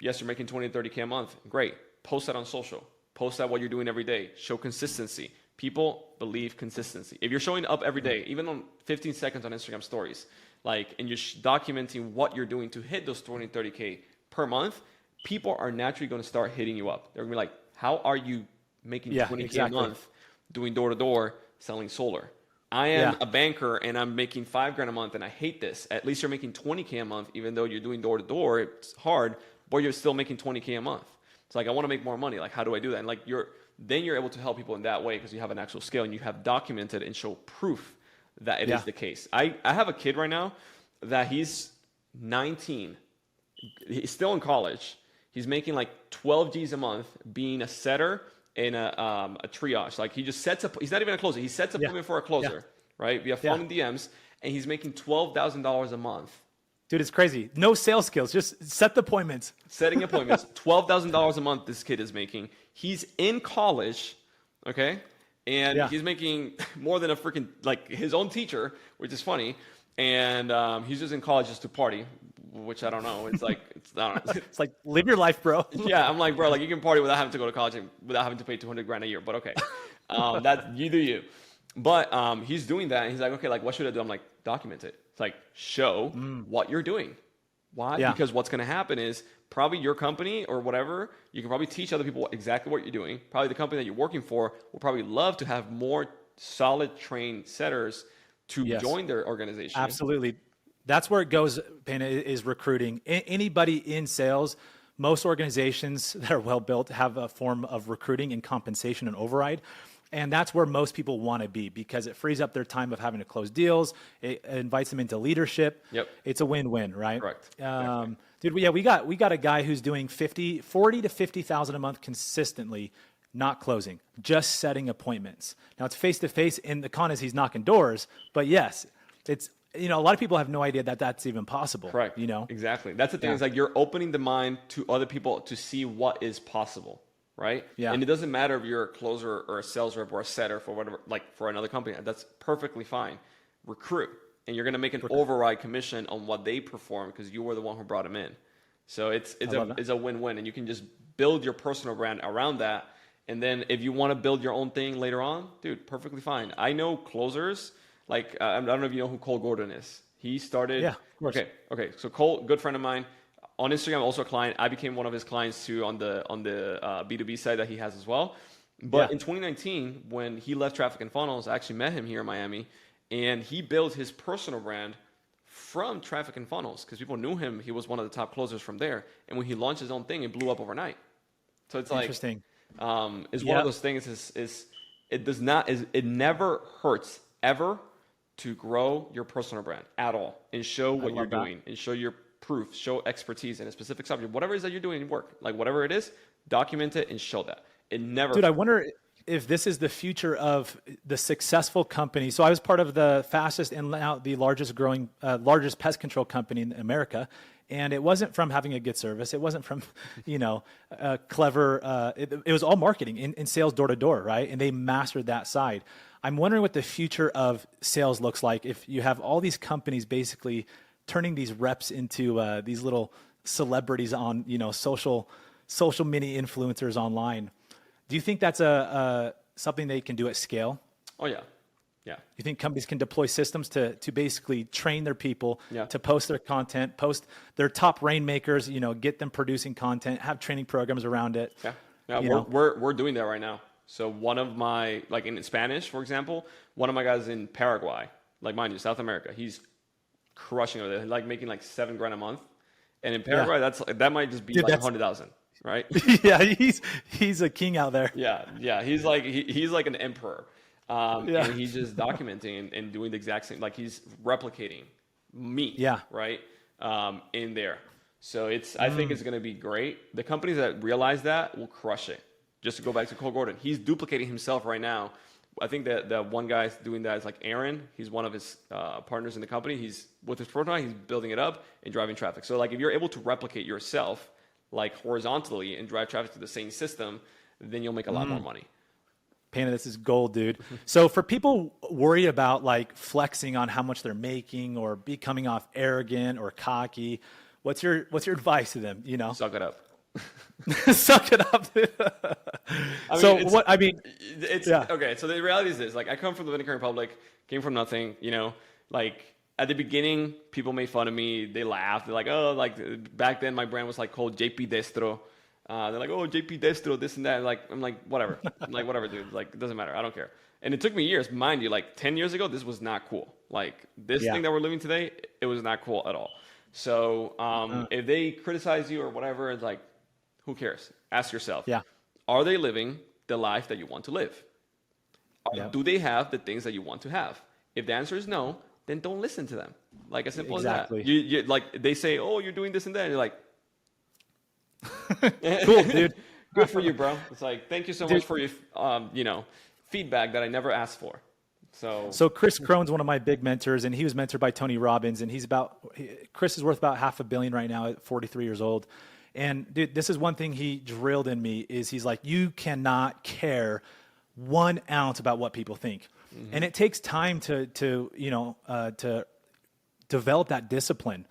yes, you're making 20 to 30K a month. Great. Post that on social. Post that what you're doing every day. Show consistency. People believe consistency. If you're showing up every day, even on 15 seconds on Instagram stories, and you're documenting what you're doing to hit those 20, 30K per month, people are naturally going to start hitting you up. They're going to be like, how are you making 20K a month doing door-to-door selling solar? I am a banker and I'm making $5,000 a month and I hate this. At least you're making 20K a month, even though you're doing door-to-door. It's hard, but you're still making 20K a month. It's like, I want to make more money. Like, how do I do that? And then you're able to help people in that way because you have an actual scale and you have documented and show proof that it is the case. I have a kid right now that he's 19. He's still in college. He's making like 12 G's a month being a setter and a triage. Like he just sets up, he's not even a closer. He sets appointment for a closer, right? Via phone and DMs. And he's making $12,000 a month. Dude, it's crazy. No sales skills. Just set the appointments. Setting appointments. $12,000 a month this kid is making. He's in college, okay? And he's making more than a freaking, like his own teacher, which is funny. And he's just in college just to party, which I don't know. It's like, I don't know. It's like, live your life, bro. Yeah, I'm like, bro, like you can party without having to go to college and without having to pay $200,000 a year, but okay. That you do you. But he's doing that and he's like, okay, like what should I do? I'm like, document it. It's like, show what you're doing. Why? Yeah. Because what's going to happen is probably your company or whatever, you can probably teach other people exactly what you're doing. Probably the company that you're working for will probably love to have more solid trained setters to Yes. join their organization. Absolutely. That's where it goes, Pena, is recruiting. Anybody in sales, most organizations that are well built have a form of recruiting and compensation and override. And that's where most people want to be because it frees up their time of having to close deals. It invites them into leadership. Yep. It's a win-win, right? Correct. Dude, we got a guy who's doing 40 to 50,000 a month consistently, not closing, just setting appointments. Now it's face-to-face, and the con is he's knocking doors. But yes, it's, a lot of people have no idea that that's even possible. Correct. Exactly. That's the thing. Is like you're opening the mind to other people to see what is possible. Right? Yeah. And it doesn't matter if you're a closer or a sales rep or a setter for whatever, like for another company. That's perfectly fine. Recruit. And you're going to make an override commission on what they perform because you were the one who brought them in. So it's a win-win. And you can just build your personal brand around that. And then if you want to build your own thing later on, dude, perfectly fine. I know closers, like, I don't know if you know who Cole Gordon is. He started. Yeah, of course. Okay. So Cole, good friend of mine. On Instagram, also a client. I became one of his clients too on the B2B side that he has as well. But in 2019, when he left Traffic and Funnels, I actually met him here in Miami, and he built his personal brand from Traffic and Funnels because people knew him. He was one of the top closers from there. And when he launched his own thing, it blew up overnight. So it's like interesting. It's one of those things. It never hurts ever to grow your personal brand at all and show what you're doing and show your proof, show expertise in a specific subject, whatever it is that you're doing in work, like whatever it is, document it and show that. It never. Dude, I wonder if this is the future of the successful company. So I was part of the fastest and now the largest growing, largest pest control company in America. And it wasn't from having a good service. It wasn't from, clever. It was all marketing and sales door to door, right? And they mastered that side. I'm wondering what the future of sales looks like if you have all these companies basically turning these reps into these little celebrities on, social mini influencers online. Do you think that's something they can do at scale? Oh yeah. Yeah. You think companies can deploy systems to basically train their people to post their content, post their top rainmakers, get them producing content, have training programs around it? Yeah. We're doing that right now. So one of my, like in Spanish, for example, one of my guys in Paraguay, like mind you, South America, he's crushing over there, like making like $7,000 a month. And in Paraguay, that might just be like 100,000, right? Yeah, he's a king out there. Yeah. He's like an emperor. And he's just documenting and doing the exact same, like he's replicating me, right, in there. So I think it's going to be great. The companies that realize that will crush it. Just to go back to Cole Gordon, he's duplicating himself right now. I think that the one guy's doing that is like Aaron. He's one of his partners in the company. He's with his prototype, he's building it up and driving traffic. So like if you're able to replicate yourself like horizontally and drive traffic to the same system, then you'll make a lot more money. Pena, this is gold, dude. So for people worried about like flexing on how much they're making or becoming off arrogant or cocky, what's your advice to them? Suck it up. Suck it up. Okay. So the reality is this: like I come from the Dominican Republic, came from nothing. Like at the beginning, people made fun of me. They laughed. They're like, oh, like back then my brand was like called JP Destro. They're like, oh, JP Destro, this and that. I'm like, whatever. I'm like, whatever, dude. Like, it doesn't matter. I don't care. And it took me years. Mind you, like 10 years ago, this was not cool. Like this thing that we're living today, it was not cool at all. So if they criticize you or whatever, it's like, who cares? Ask yourself. Yeah. Are they living the life that you want to live? Do they have the things that you want to have? If the answer is no, then don't listen to them. Like as simple as that. You like they say, oh, you're doing this and that. And you're like, cool, dude. Good for you, bro. It's like, thank you so much for your, feedback that I never asked for. So Chris Crone's one of my big mentors, and he was mentored by Tony Robbins, and Chris is worth about $500 million right now at 43 years old. And dude, this is one thing he drilled in me is he's like, you cannot care 1 ounce about what people think. Mm-hmm. And it takes time to develop that discipline.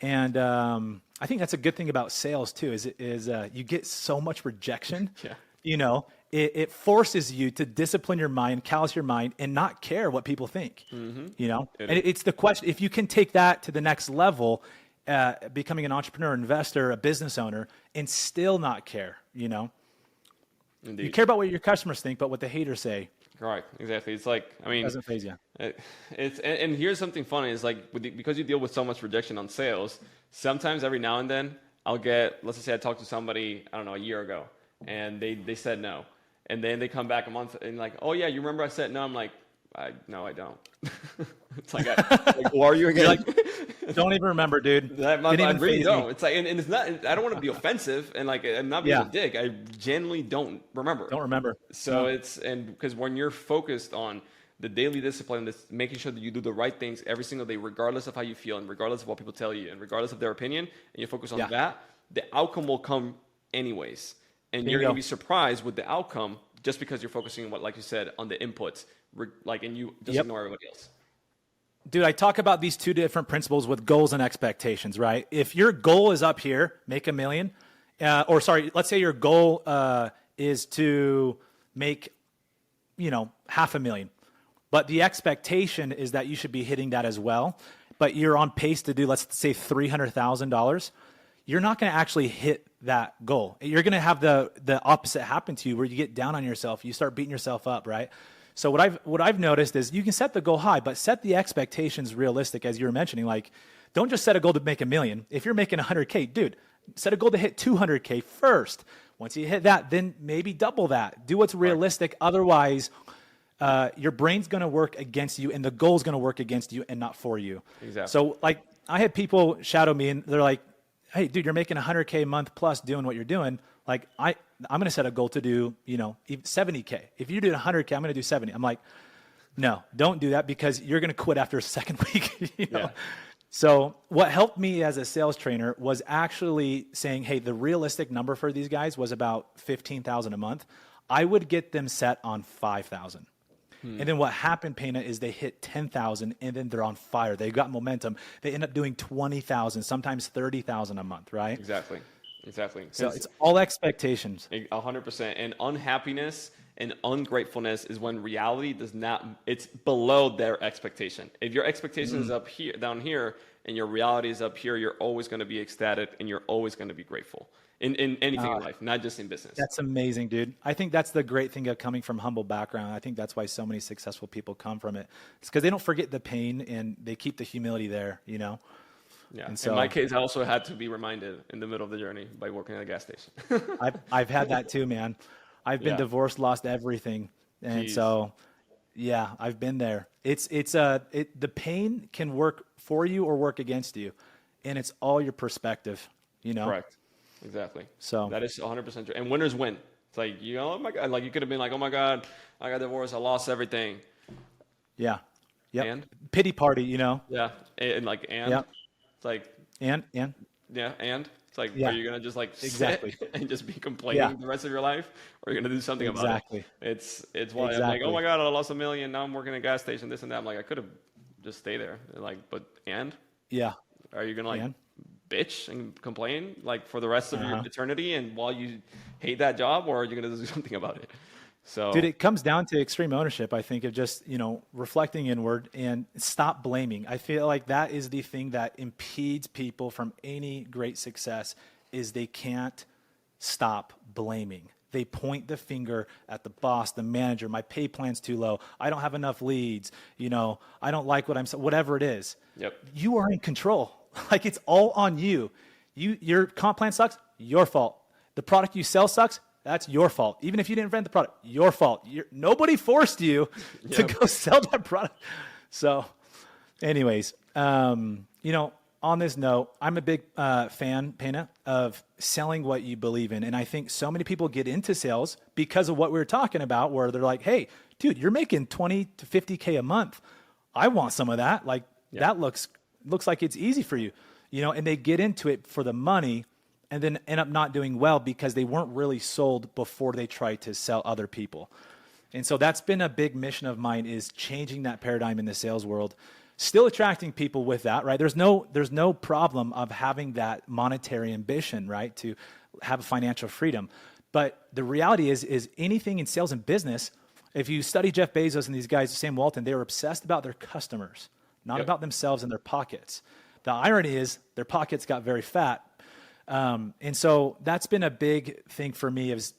And I think that's a good thing about sales too, is you get so much rejection. It forces you to discipline your mind, callous your mind, and not care what people think. Mm-hmm. And it's the question, if you can take that to the next level becoming an entrepreneur, investor, a business owner, and still not care, you know? Indeed. You care about what your customers think, but what the haters say Right, exactly. It's like, I mean, doesn't faze you. And here's something funny is like because you deal with so much rejection on sales, sometimes every now and then I'll get, let's just say I talked to somebody, I don't know, a year ago, and they said no. And then they come back a month and like, oh yeah, you remember I said no? I'm like, no, I don't. It's like, who are you again? Don't even remember, dude. I really don't. It's like, and it's not, I don't want to be offensive and like, I'm not being a dick. I genuinely don't remember. Don't remember. So and because when you're focused on the daily discipline, this making sure that you do the right things every single day, regardless of how you feel and regardless of what people tell you and regardless of their opinion, and you focus on that, the outcome will come anyways. And you're going to be surprised with the outcome just because you're focusing on what, like you said, on the inputs, and you just ignore everybody else. Dude, I talk about these two different principles with goals and expectations, right? If your goal is up here, make $1 million, let's say your goal is to make, $500,000, but the expectation is that you should be hitting that as well, but you're on pace to do, let's say, $300,000. You're not going to actually hit that goal. You're going to have the opposite happen to you, where you get down on yourself, you start beating yourself up, right? So what I've noticed is you can set the goal high, but set the expectations realistic, as you were mentioning. Like, don't just set a goal to make $1 million. If you're making 100K, dude, set a goal to hit 200K first. Once you hit that, then maybe double that. Do what's realistic. Right. Otherwise, your brain's going to work against you, and the goal's going to work against you and not for you. Exactly. So, like, I had people shadow me, and they're like, hey, dude, you're making 100K a month plus doing what you're doing. Like, I'm going to set a goal to do, 70K. If you do 100K, I'm going to do 70. I'm like, no, don't do that, because you're going to quit after a second week. Yeah. So what helped me as a sales trainer was actually saying, hey, the realistic number for these guys was about $15,000 a month. I would get them set on $5,000. And then what happened, Pena, is they hit 10,000 and then they're on fire. They got momentum. They end up doing 20,000, sometimes 30,000 a month, right? Exactly. So it's all expectations. 100%. And unhappiness and ungratefulness is when reality does not, it's below their expectation. If your expectation is up here, down here, and your reality is up here, you're always going to be ecstatic and you're always going to be grateful. In anything in life, not just in business. That's amazing, dude. I think that's the great thing of coming from humble background. I think that's why so many successful people come from it. It's because they don't forget the pain and they keep the humility there, Yeah. And so, in my case, I also had to be reminded in the middle of the journey by working at a gas station. I've had that too, man. I've been divorced, lost everything. And so, I've been there. The pain can work for you or work against you. And it's all your perspective, Correct. Exactly. So that is 100% true. And winners win. It's like, oh my God, like you could have been like, oh my God, I got divorced, I lost everything. Yeah. Yep. And pity party, Yeah. And Yep. It's like and yeah, and it's like, are you gonna just like exactly sit and just be complaining the rest of your life, or are you gonna do something about it? It's why I'm like, oh my God, I lost $1 million. Now I'm working at a gas station, this and that. I'm like, I could have just stayed there. Like, but are you gonna bitch and complain like for the rest of your eternity and while you hate that job, or are you going to do something about it? So, dude, it comes down to extreme ownership, I think, of just, reflecting inward and stop blaming. I feel like that is the thing that impedes people from any great success is they can't stop blaming. They point the finger at the boss, the manager, my pay plan's too low. I don't have enough leads. I don't like what I'm saying, whatever it is. Yep. You are in control. Like, it's all on you. Your comp plan sucks, your fault. The product you sell sucks, that's your fault. Even if you didn't invent the product, your fault. Nobody forced you to go sell that product. So anyways, on this note, I'm a big fan, Pena, of selling what you believe in. And I think so many people get into sales because of what we were talking about, where they're like, hey, dude, you're making 20 to 50K a month. I want some of that. Like, that looks like it's easy for you, and they get into it for the money and then end up not doing well because they weren't really sold before they tried to sell other people. And so that's been a big mission of mine, is changing that paradigm in the sales world, still attracting people with that, right? There's no problem of having that monetary ambition, right? To have financial freedom. But the reality is anything in sales and business, if you study Jeff Bezos and these guys, Sam Walton, they were obsessed about their customers, not about themselves and their pockets. the irony is their pockets got very fat. And so that's been a big thing for me is,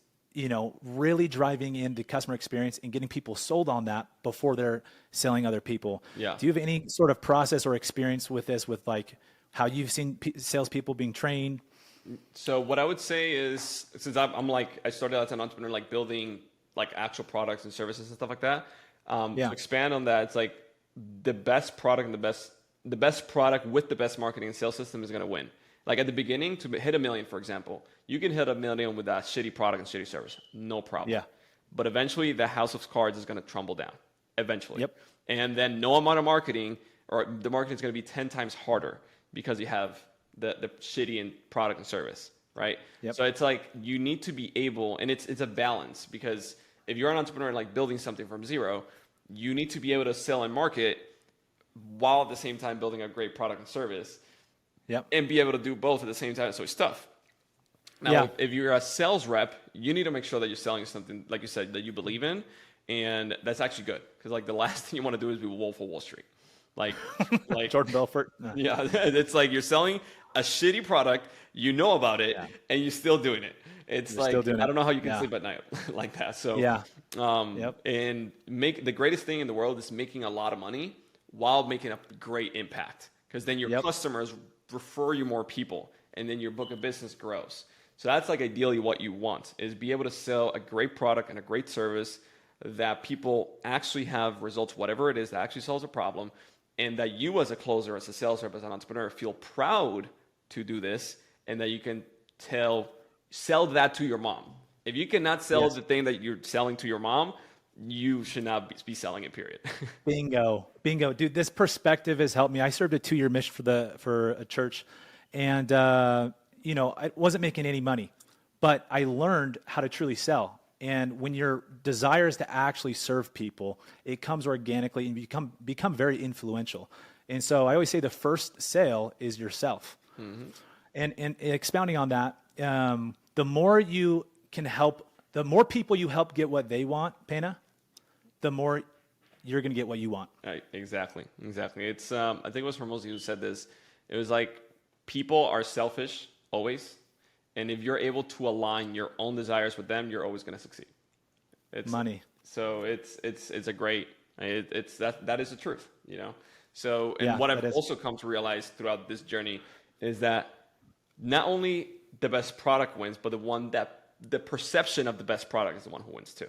really driving in the customer experience and getting people sold on that before they're selling other people. Yeah. Do you have any sort of process or experience with this, with like how you've seen salespeople being trained? So what I would say is, since I started as an entrepreneur, like building like actual products and services and stuff like that. To expand on that, it's like the best product and the best product with the best marketing and sales system is going to win. Like at the beginning, to hit $1 million, for example, you can hit $1 million with that shitty product and shitty service, no problem. Yeah. But eventually, the house of cards is going to crumble down. Eventually. Yep. And then no amount of marketing, or the marketing is going to be 10 times harder because you have the shitty and product and service, right? Yep. So it's like you need to be able, and it's a balance, because if you're an entrepreneur like building something from zero, you need to be able to sell and market while at the same time building a great product and service. Yep. And be able to do both at the same time. So it's tough. Now, if you're a sales rep, you need to make sure that you're selling something, like you said, that you believe in, and that's actually good. Because like the last thing you want to do is be Wolf of Wall Street, like Jordan Belfort. No. Yeah, it's like you're selling a shitty product, you know about it, and you're still doing it. It's you're like I don't know how you can sleep at night like that. So and the greatest thing in the world is making a lot of money while making a great impact. Because then your customers refer you more people, and then your book of business grows. So that's like ideally what you want, is be able to sell a great product and a great service that people actually have results, whatever it is, that actually solves a problem, and that you as a closer, as a sales rep, as an entrepreneur, feel proud to do this, and that you can sell that to your mom. If you cannot sell the thing that you're selling to your mom, you should not be selling it, period. Bingo. Dude, this perspective has helped me. I served a 2-year mission for a church, and, I wasn't making any money, but I learned how to truly sell. And when your desire is to actually serve people, it comes organically and become very influential. And so I always say the first sale is yourself. Mm-hmm. And expounding on that, the more you can help, the more people you help get what they want, Pena, the more you're going to get what you want. Right, exactly. It's I think it was Hormozy who said this. It was like, people are selfish always, and if you're able to align your own desires with them, you're always going to succeed. It's money. So it's a great. That is the truth, So what I've also come to realize throughout this journey is that not only the best product wins, but the perception of the best product is the one who wins too.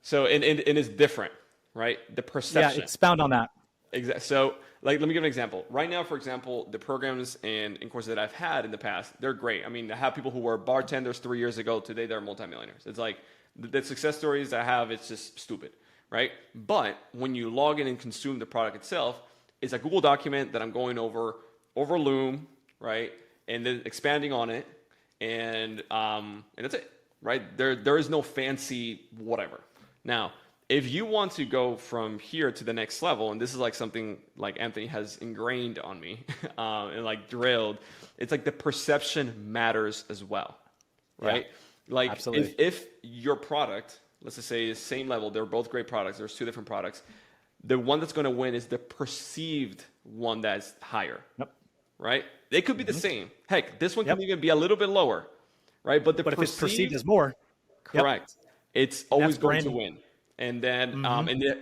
So and it's different, right? The perception. Yeah, expound on that. Exactly. So, let me give an example. Right now, for example, the programs and courses that I've had in the past, they're great. I mean, I have people who were bartenders 3 years ago. Today, they're multimillionaires. It's like the success stories I have, it's just stupid, right? But when you log in and consume the product itself, it's a Google document that I'm going over Loom, right? And then expanding on it, and that's it, right? There is no fancy whatever. Now, if you want to go from here to the next level, and this is like something like Anthony has ingrained on me and like drilled, it's like the perception matters as well, right? Yeah, like absolutely. If your product, let's just say, is same level, they're both great products, there's 2 different products, the one that's going to win is the perceived one that's higher, right? They could be the same. Heck, this one can even be a little bit lower, right? But if it's perceived as more, correct, it's always going to win. And then,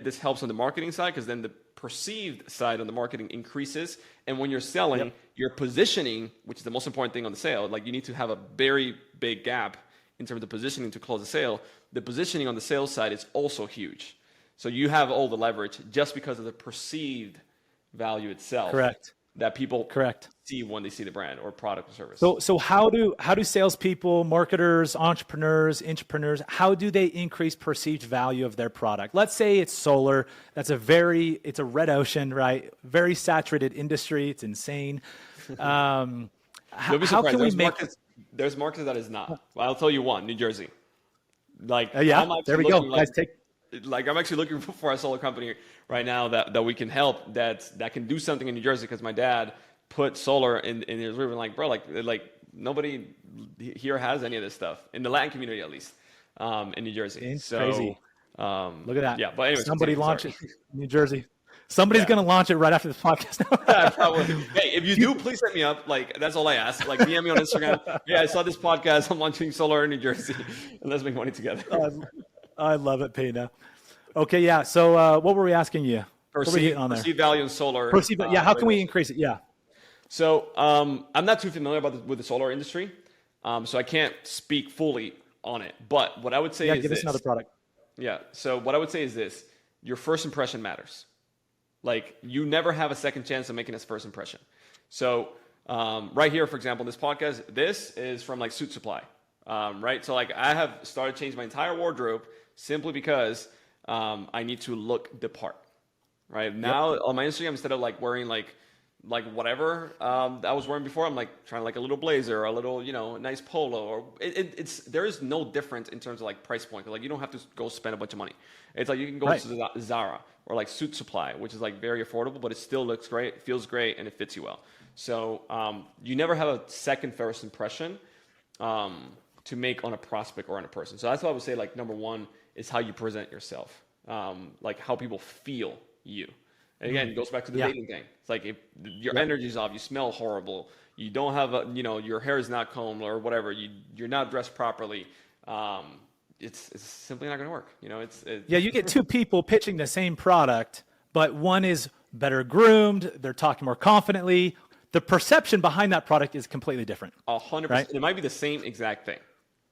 this helps on the marketing side, because then the perceived side on the marketing increases. And when you're selling, your positioning, which is the most important thing on the sale, like you need to have a very big gap in terms of positioning to close the sale. The positioning on the sales side is also huge. So you have all the leverage just because of the perceived value itself. Correct. That people see when they see the brand or product or service. So how do salespeople, marketers, entrepreneurs, intrapreneurs, how do they increase perceived value of their product? Let's say it's solar. It's a red ocean, right? Very saturated industry. It's insane. How can we make there's markets that is not. Well, I'll tell you one, New Jersey. Like there we go. Guys, I'm actually looking for a solar company right now that we can help that can do something in New Jersey, because my dad put solar in his river. Like, bro, like nobody here has any of this stuff in the Latin community, at least, in New Jersey. It's crazy. Look at that. Yeah, but anyway, somebody launch it in New Jersey. Somebody's Yeah. going to launch it right after this podcast. Yeah, probably. Hey, if you do, please hit me up. Like, that's all I ask. Like, DM me on Instagram. Yeah, I saw this podcast. I'm launching solar in New Jersey, and let's make money together. I love it, Pena. Okay, yeah. So what were we asking you? What were we hitting on there? Perceived value in solar. Yeah, how can we increase it? Yeah. So I'm not too familiar with the solar industry, so I can't speak fully on it. But what I would say is give us this. another product. Yeah. So what I would say is this: your first impression matters. Like, you never have a second chance of making a first impression. So right here, for example, this podcast, this is from like Suit Supply, right? So like I have started changing my entire wardrobe simply because I need to look the part, right? Now on my Instagram, instead of like wearing like whatever I was wearing before, I'm like trying like a little blazer or a little, nice polo, or it's there is no difference in terms of like price point. Like, you don't have to go spend a bunch of money. It's like you can go to Zara or like Suit Supply, which is like very affordable, but it still looks great, feels great, and it fits you well. So you never have a second first impression to make on a prospect or on a person. So that's why I would say, like, number one is how you present yourself, like how people feel you. And again, it goes back to the dating thing. It's like, if your energy's off, you smell horrible, you don't have your hair is not combed or whatever, you're not dressed properly. It's simply not going to work. You get two people pitching the same product, but one is better groomed. They're talking more confidently. The perception behind that product is completely different. 100%. Right? It might be the same exact thing.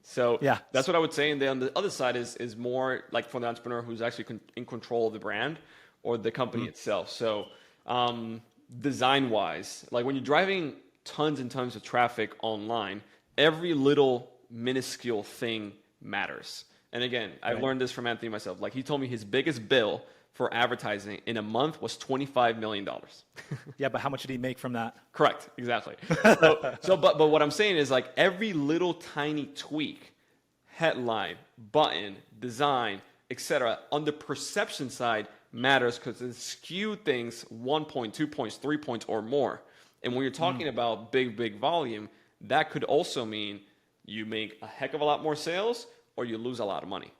So that's what I would say. And then on the other side is more like for the entrepreneur who's actually in control of the brand or the company itself. So design-wise, like when you're driving tons and tons of traffic online, every little minuscule thing matters. And again, I've learned this from Anthony myself. Like, he told me his biggest bill for advertising in a month was $25 million. Yeah, but how much did he make from that? Correct, exactly. But what I'm saying is, like, every little tiny tweak, headline, button, design, etc., on the perception side matters, because it skewed things 1 point, 2 points, 3 points or more. And when you're talking about big volume, that could also mean you make a heck of a lot more sales or you lose a lot of money,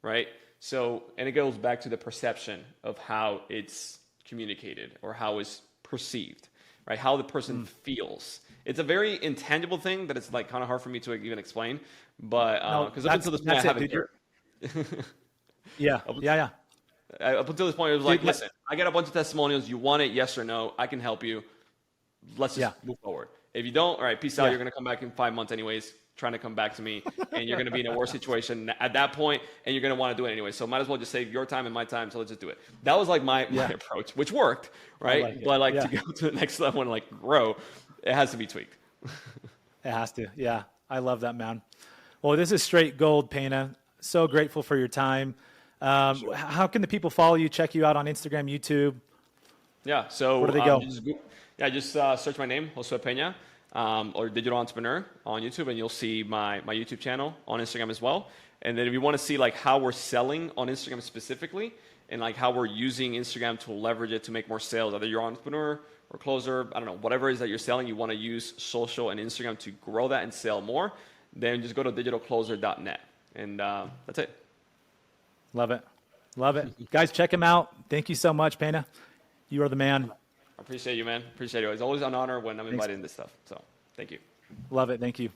right? So, and it goes back to the perception of how it's communicated or how it's perceived, right? How the person feels. It's a very intangible thing that it's like kind of hard for me to even explain, but because up until this point I haven't heard. Yeah. Up until this point, it was like, listen, I get a bunch of testimonials. You want it? Yes or no? I can help you. Let's just move forward. If you don't, all right, peace out. You're going to come back in 5 months anyways, trying to come back to me, and you're going to be in a worse situation at that point, and you're going to want to do it anyway. So might as well just save your time and my time, so let's just do it. That was like my approach, which worked, right? But to go to the next level and like grow, it has to be tweaked. It has to. Yeah. I love that, man. Well, this is straight gold, Pena. So grateful for your time. How can the people follow you, check you out on Instagram, YouTube? Yeah. So where do they go? Just search my name, Josue Pena, or Digital Entrepreneur on YouTube, and you'll see my YouTube channel on Instagram as well. And then if you want to see like how we're selling on Instagram specifically, and like how we're using Instagram to leverage it to make more sales, whether you're an entrepreneur or closer, I don't know, whatever it is that you're selling, you want to use social and Instagram to grow that and sell more, then just go to digitalcloser.net. And that's it. Love it. Love it. Guys, check him out. Thank you so much, Pena. You are the man. I appreciate you, man. Appreciate it. It's always an honor when I'm invited in this stuff. So thank you. Love it. Thank you.